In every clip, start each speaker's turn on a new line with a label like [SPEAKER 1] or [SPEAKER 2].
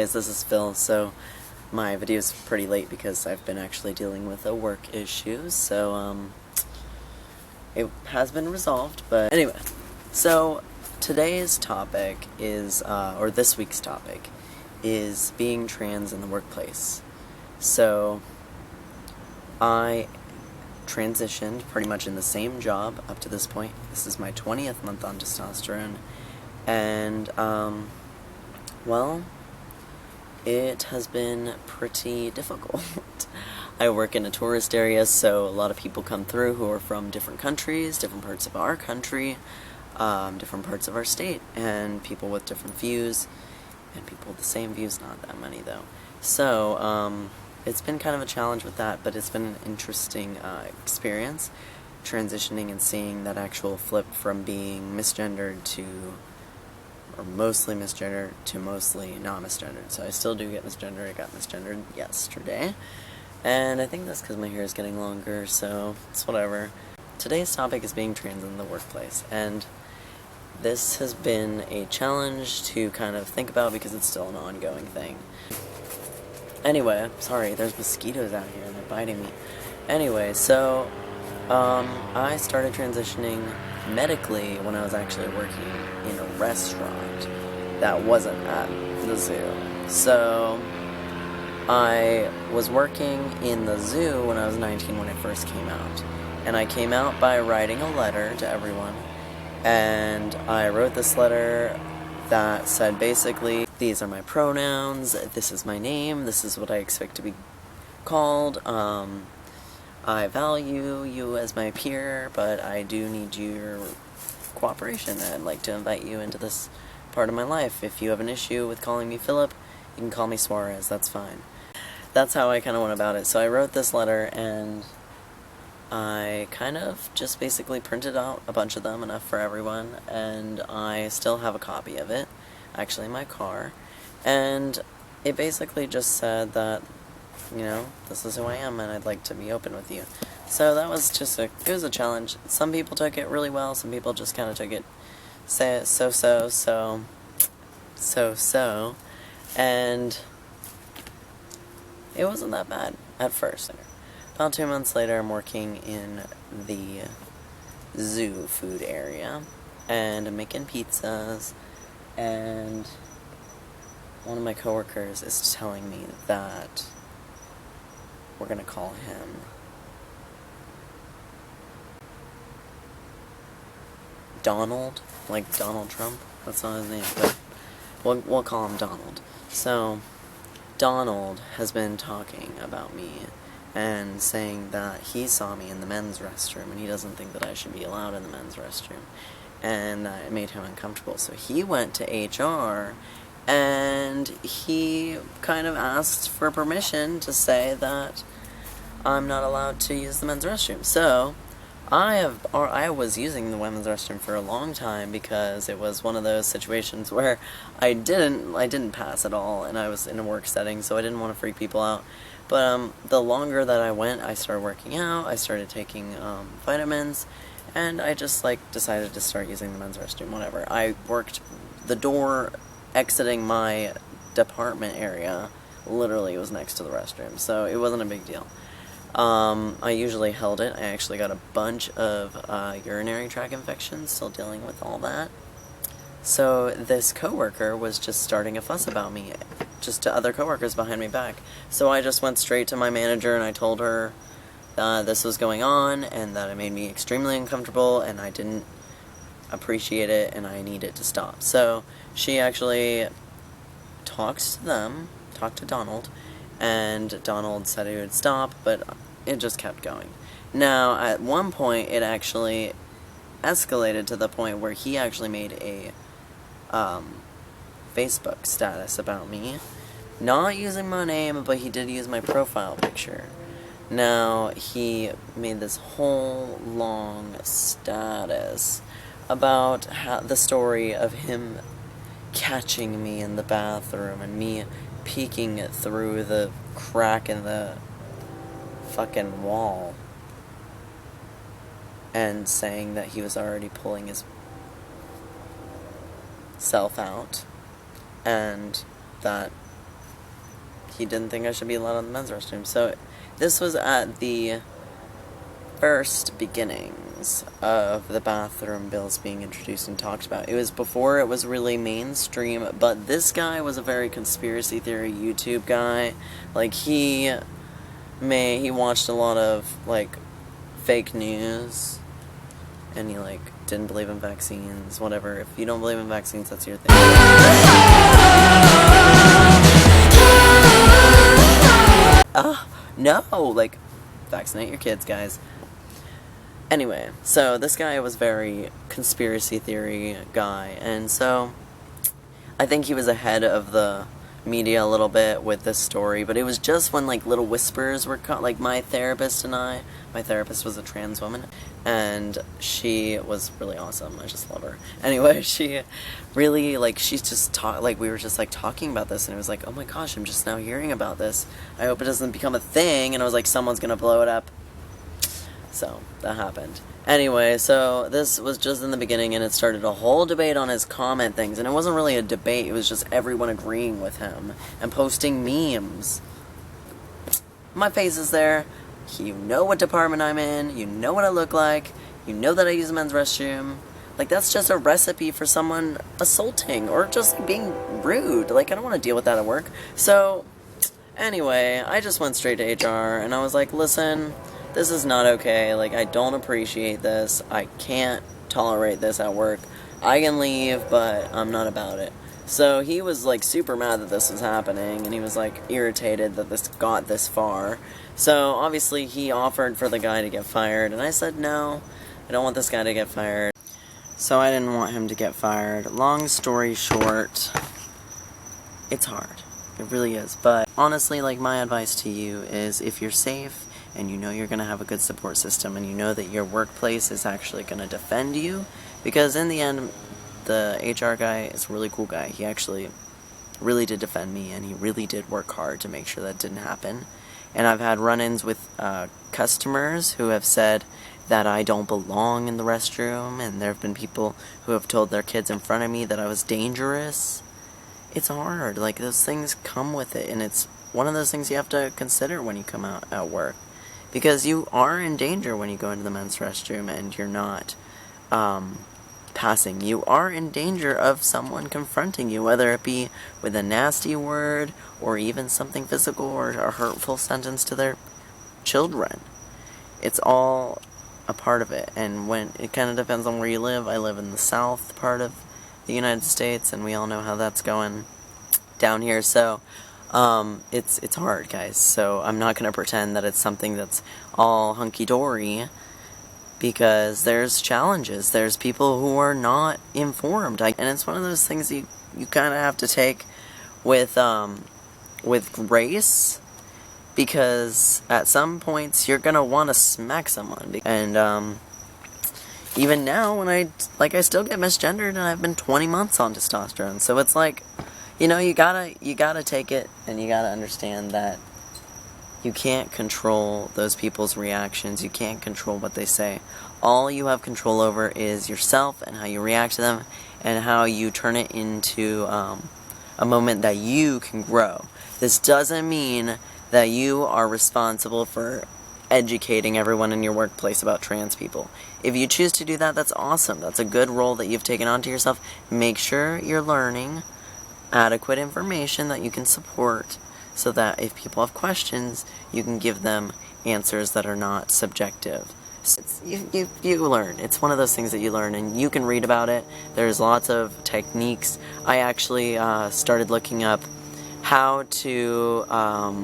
[SPEAKER 1] guys, this is Phil. So my video is pretty late because I've been actually dealing with a work issue, so it has been resolved. But anyway, so today's topic is, or this week's topic is being trans in the workplace. So I transitioned pretty much in the same job up to this point. This is my 20th month on testosterone, and well, it has been pretty difficult. I work in a tourist area, so a lot of people come through who are from different countries, different parts of our country, different parts of our state, and people with different views, and people with the same views, not that many though. So, it's been kind of a challenge with that, but it's been an interesting experience, transitioning and seeing that actual flip from being misgendered to, or mostly misgendered to mostly not misgendered. So I still do get misgendered. I got misgendered yesterday, and I think that's because my hair is getting longer, so it's whatever. Today's topic is being trans in the workplace, and this has been a challenge to kind of think about because it's still an ongoing thing. Anyway, sorry, there's mosquitoes out here and they're biting me. Anyway, so I started transitioning medically when I was actually working in a restaurant that wasn't at the zoo. So I was working in the zoo when I was 19 when I first came out. And I came out by writing a letter to everyone. And I wrote this letter that said basically, these are my pronouns, this is my name, this is what I expect to be called, I value you as my peer, but I do need your cooperation, and I'd like to invite you into this part of my life. If you have an issue with calling me Phillip, you can call me Suarez, that's fine. That's how I kind of went about it. So I wrote this letter, and I kind of just basically printed out a bunch of them, enough for everyone, and I still have a copy of it, actually in my car, and it basically just said that, you know, this is who I am and I'd like to be open with you. So that was just it was a challenge. Some people took it really well, some people just kind of took it so, and it wasn't that bad at first. About 2 months later, I'm working in the zoo food area, and I'm making pizzas, and one of my coworkers is telling me that we're gonna call him Donald, like Donald Trump. That's not his name, but we'll call him Donald. So Donald has been talking about me and saying that he saw me in the men's restroom and he doesn't think that I should be allowed in the men's restroom, and it made him uncomfortable. So he went to HR and he kind of asked for permission to say that I'm not allowed to use the men's restroom. So I was using the women's restroom for a long time because it was one of those situations where I didn't pass at all, and I was in a work setting, so I didn't want to freak people out. But the longer that I went, I started working out, I started taking vitamins, and I just decided to start using the men's restroom, whatever. I worked the door exiting my department area, literally was next to the restroom, so it wasn't a big deal. I usually held it. I actually got a bunch of urinary tract infections, still dealing with all that. So this coworker was just starting a fuss about me, just to other coworkers behind my back. So I just went straight to my manager and I told her this was going on and that it made me extremely uncomfortable and I didn't appreciate it and I need it to stop. So she actually talked to Donald, and Donald said he would stop, but it just kept going. Now, at one point, it actually escalated to the point where he actually made a Facebook status about me, not using my name, but he did use my profile picture. Now, he made this whole long status about the story of him catching me in the bathroom and me peeking through the crack in the fucking wall and saying that he was already pulling his self out and that he didn't think I should be allowed on the men's restroom. So this was at the first beginnings of the bathroom bills being introduced and talked about. It was before it was really mainstream, but this guy was a very conspiracy theory YouTube guy. Like, he watched a lot of, like, fake news, and he, like, didn't believe in vaccines, whatever. If you don't believe in vaccines, that's your thing. No, like, vaccinate your kids, guys. Anyway, so this guy was very conspiracy theory guy, and so I think he was ahead of the media a little bit with this story, but it was just when, like, little whispers were caught. Like, my therapist was a trans woman, and she was really awesome. I just love her. Anyway, she really, like, she's just like, we were just, like, talking about this, and it was like, oh my gosh, I'm just now hearing about this. I hope it doesn't become a thing, and I was like, someone's gonna blow it up. So, that happened. Anyway, so this was just in the beginning, and it started a whole debate on his comment things, and it wasn't really a debate, it was just everyone agreeing with him, and posting memes. My face is there, you know what department I'm in, you know what I look like, you know that I use a men's restroom. Like, that's just a recipe for someone assaulting, or just being rude. Like, I don't want to deal with that at work. So, anyway, I just went straight to HR, and I was like, listen, this is not okay. Like, I don't appreciate this. I can't tolerate this at work. I can leave, but I'm not about it. So he was, like, super mad that this was happening, and he was, like, irritated that this got this far. So, obviously, he offered for the guy to get fired, and I said, no, I don't want this guy to get fired. So I didn't want him to get fired. Long story short, it's hard. It really is. But, honestly, like, my advice to you is, if you're safe, and you know you're going to have a good support system, and you know that your workplace is actually going to defend you, because in the end, the HR guy is a really cool guy. He actually really did defend me, and he really did work hard to make sure that didn't happen. And I've had run-ins with customers who have said that I don't belong in the restroom, and there have been people who have told their kids in front of me that I was dangerous. It's hard. Like, those things come with it, and it's one of those things you have to consider when you come out at work. Because you are in danger when you go into the men's restroom and you're not passing. You are in danger of someone confronting you, whether it be with a nasty word or even something physical or a hurtful sentence to their children. It's all a part of it. And when it kind of depends on where you live. I live in the south part of the United States, and we all know how that's going down here. So it's hard, guys, so I'm not going to pretend that it's something that's all hunky-dory, because there's challenges, there's people who are not informed, and it's one of those things you kind of have to take with grace, because at some points you're going to want to smack someone, and even now, when I still get misgendered, and I've been 20 months on testosterone, so it's like, you know, you gotta take it, and you gotta understand that you can't control those people's reactions, you can't control what they say. All you have control over is yourself, and how you react to them, and how you turn it into a moment that you can grow. This doesn't mean that you are responsible for educating everyone in your workplace about trans people. If you choose to do that, that's awesome. That's a good role that you've taken onto yourself. Make sure you're learning adequate information that you can support, so that if people have questions, you can give them answers that are not subjective. You learn. It's one of those things that you learn, and you can read about it. There's lots of techniques. I actually started looking up how to, I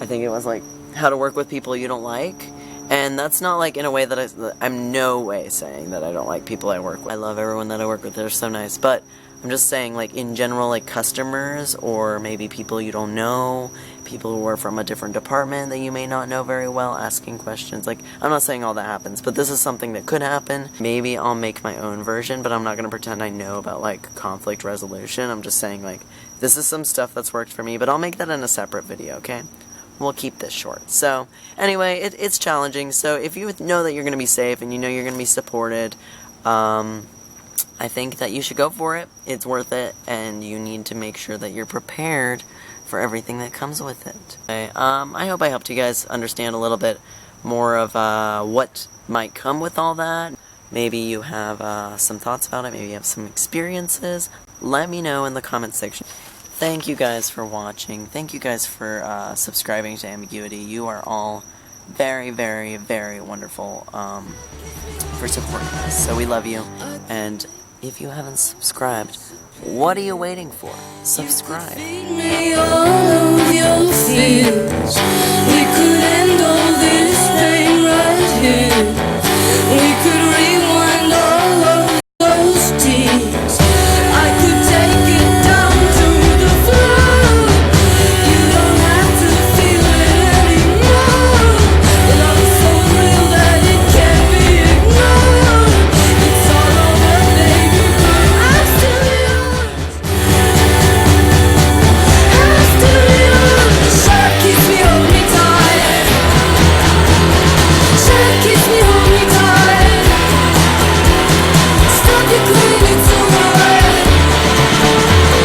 [SPEAKER 1] think it was like, how to work with people you don't like. And that's not like in a way that I'm no way saying that I don't like people I work with. I love everyone that I work with. They're so nice. But I'm just saying, like, in general, like, customers, or maybe people you don't know, people who are from a different department that you may not know very well, asking questions. Like, I'm not saying all that happens, but this is something that could happen. Maybe I'll make my own version, but I'm not going to pretend I know about, like, conflict resolution. I'm just saying, like, this is some stuff that's worked for me, but I'll make that in a separate video, okay? We'll keep this short. So, anyway, it's challenging. So, if you know that you're going to be safe, and you know you're going to be supported, I think that you should go for it. It's worth it, and you need to make sure that you're prepared for everything that comes with it. Okay, I hope I helped you guys understand a little bit more of what might come with all that. Maybe you have some thoughts about it, maybe you have some experiences. Let me know in the comment section. Thank you guys for watching. Thank you guys for subscribing to AmbiguiT. You are all very, very, very wonderful for supporting us. So we love you. And if you haven't subscribed, what are you waiting for? Subscribe.
[SPEAKER 2] Feed me all of your fears. We could end all this.